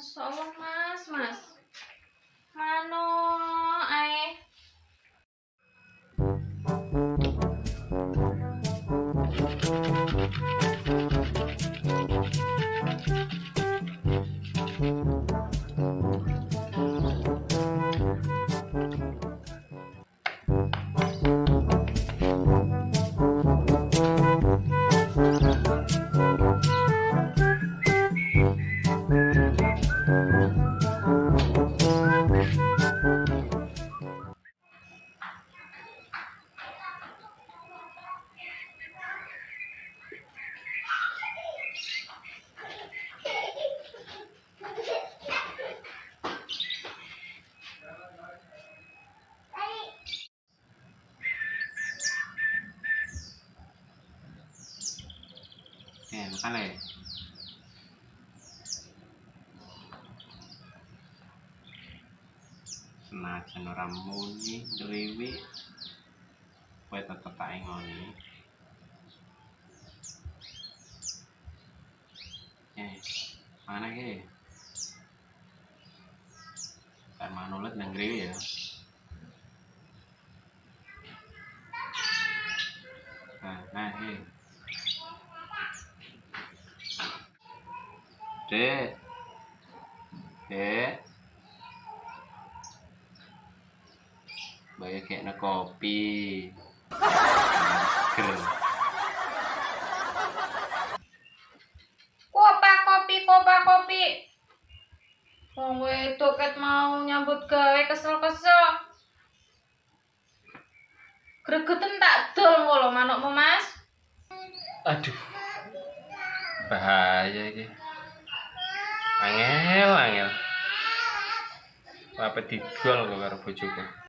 Masya Allah mas. Mano ae. Makan ya. Senajan ora muni ngriwi, kowe tetep tak ngoni. Mana ki? Kan manulet nang ngriwi ya. Nah, Dek. Bayar kayak kopi. Ger. Kopi. Wong wedok ket mau nyambut gawe kesel-kesel. Gregeten tak dol ngono manukmu, Mas. Aduh. Bahaya iki. Angel. Apa didol kok karo bojoku.